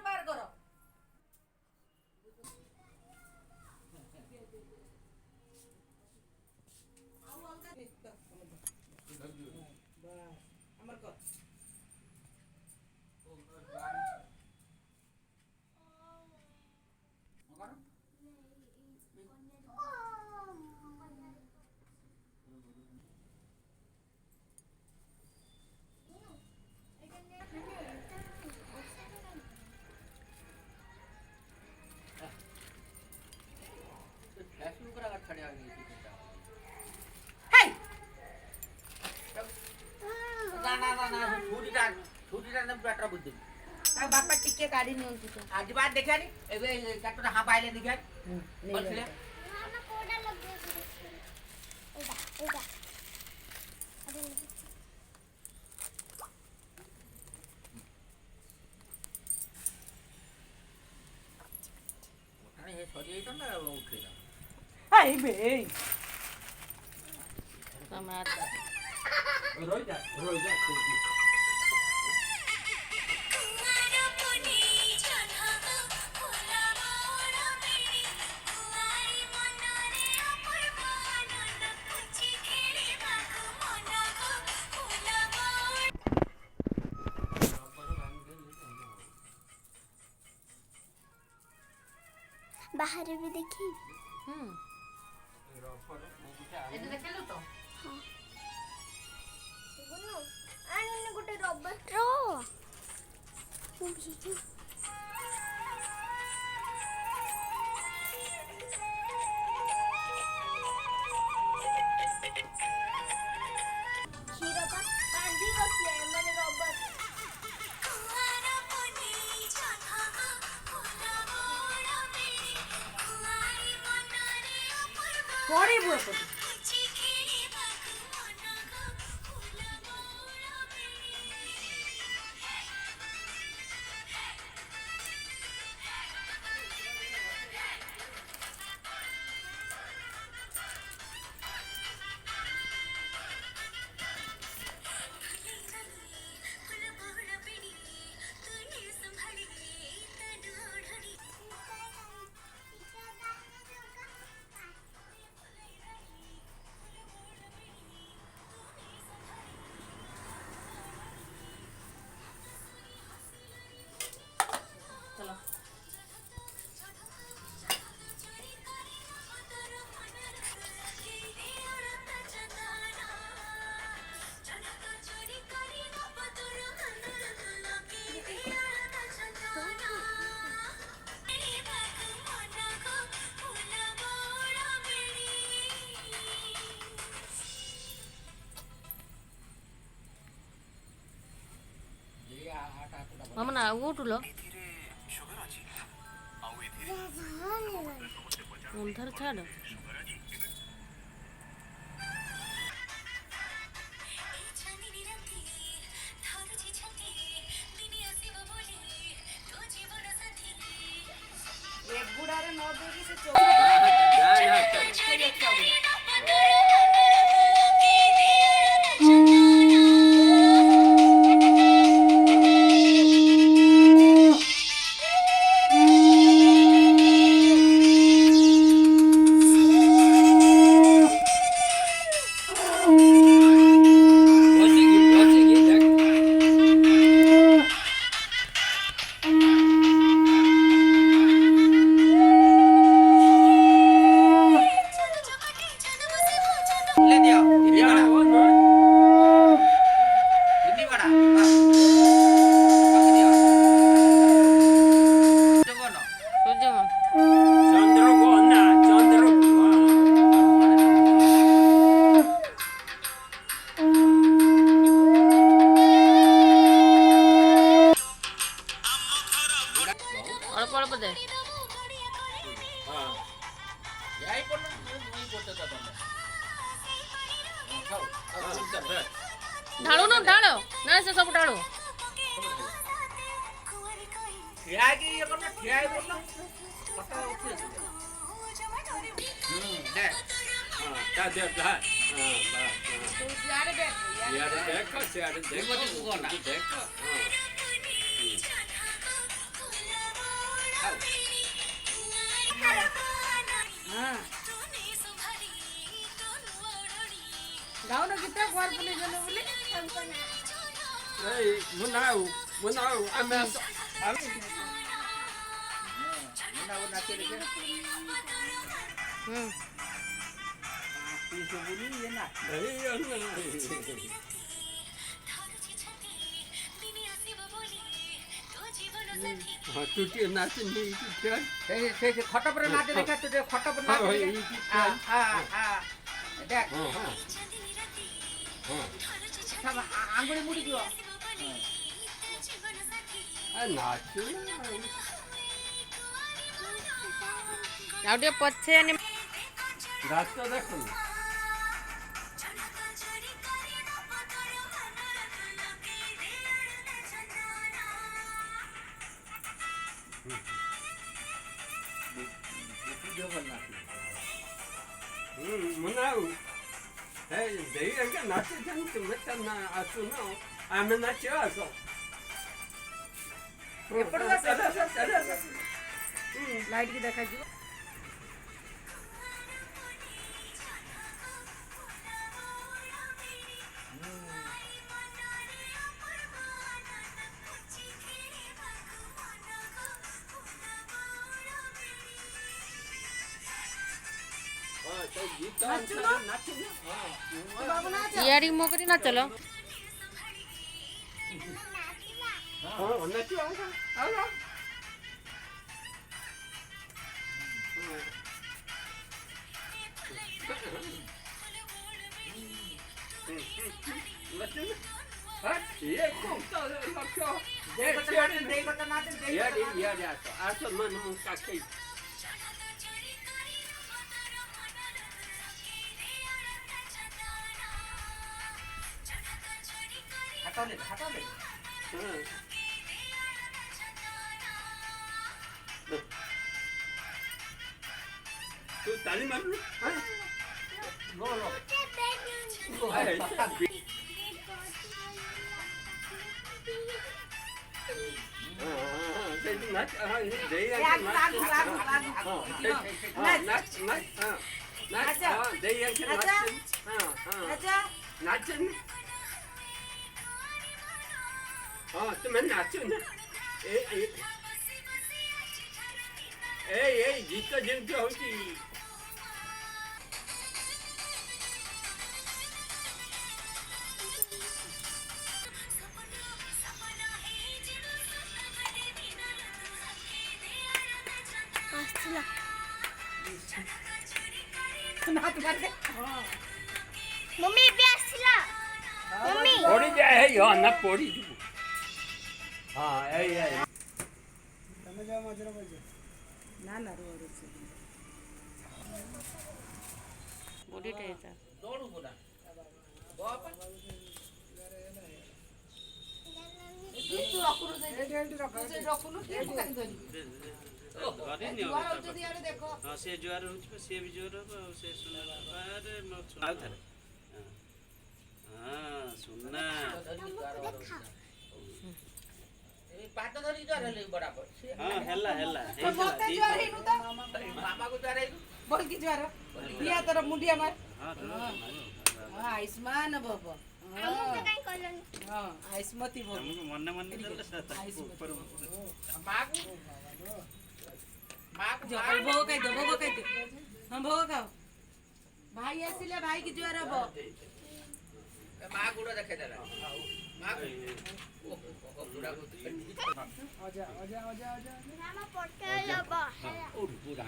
बाहर करो अमर कर बापा टिके काढी नेऊन अजिबात देखा हा पाहिले निघा हे सजाई ना उठे आई बे रोज जा बाहर भी देखी एते देखलु तो हां गुनु आनने गोटे रबर रो खीरा पा कांदी रखले माने रबर पड़े बुआ को मामा ಊಟುಲ ಒಂಥರ ಛಾಡ एक बुढ़ारे न देगी से ढालो ना ढालो ना से सब ढालो ठिया की ये करना ठिया ही बोलना पता उठे दे हां ता दे हां बस ଇଆଡ଼େ ଦେଖ ସିଆଡ଼େ ଦେଖ ଦେଖ ହଁ ଗାଉନ ଗୀତ କୁଆର ପୁନେଇ ଗଲେ ବୋଲି ଏଇ ମୁନାଉ ଆମେ ଆସ ଆମେ ମୁନାଉ ନାଚି ଦେଖେ ହୁଁ ପିସୁ ବୋଲି ଇଏ ନା ହଁ ତୁ ଟିକେ ନାଚିନି ସେ ଖଟ ପରେ ନାଚ ଦେଖା ତୁ ଖଟ ପରେ ନାଚ দেখ আঙ্গুলি মুড়ি দিও ନାଚୁ ଆଉ ଟିକେ ପଛେ ନାଚ ଦେଖୁନୁ ମୁନାଉ ଦେଇ ଆଜ୍ଞା ନାଚିଛନ୍ତି ତୁମେ ତ ଆସୁନ ଆମେ ନାଚିବା ଆସ লাইট কি দেখা দিব ଇଆଡି ମୋ କରି ନା ଚଲ ନାଚିବା ଆସ ମାନେ ମୁଁ କାକେଇ হাতালে হাতালে ତୁ ତାଳି ମାରୁନୁ লো লো ସେଇଠି ନାଚ ଦେଇ লাগু লাগু লাগু লাগু ଦେଇ আচ্ছা ନାଚନି ହଁ ତୁମେ ନାଚୁ ନା ଏଇ ଗୀତ ଯେମିତି ହଉଛି ଆସିଲା নাচ মারবে ମମି ଏବେ ଆସିଲା ମମି ପଡ଼ିଯାଏ ହେଇ ହଁ ନା ପଡ଼ିଯିବୁ ହଁ ଏଇ না না রো রো ବୁଢ଼ୀଟେ ହେଇଥା দৌড়ু গোটা বাবা ତୁ ରଖୁନୁ ସେଇଠି ରଖୁନୁ କିଏ ପକାଇ ଧରି ଜୁଆର ଯଦି ଆଡେ ଦେଖ ହଁ ସେ ଜୁଆର ହଉଛି ସିଏ ବି ଜୋର ହବ ଆଉ ସେ ସୁନା ଆଉ ଥରେ ହଁ ସୁନା এই পাଟ ধরি জুয়ার হেলে বরাবর ହଁ ହେଲା ହେଲା মতে জুয়ার হেনু তো মামা কো জুয়ার হেনু বল কি জুয়ার বিয়া তোর মুন্ডিয়া মার আইসমান বাবা ଆମକୁ କାଇଁ କହିଲନି ହଁ ଆଇସମତି ବୋଲ ଆମକୁ ମନେ ମନେ ଦେଲେ ଉପର ମାକୁ ଭୋଗ ଖାଇଦିଅ ଭୋଗ ଖାଇଦିଅ ହଁ ଭୋଗ ଖାଅ ଭାଇ ଆସିଲେ ଭାଇ କି ଜୁଆର ହବ ମା ଗୁଡ ଦେଖେଇଦେଲା ମା ଆମ ପଟେ ଲବ ହେଲା ବୁଢା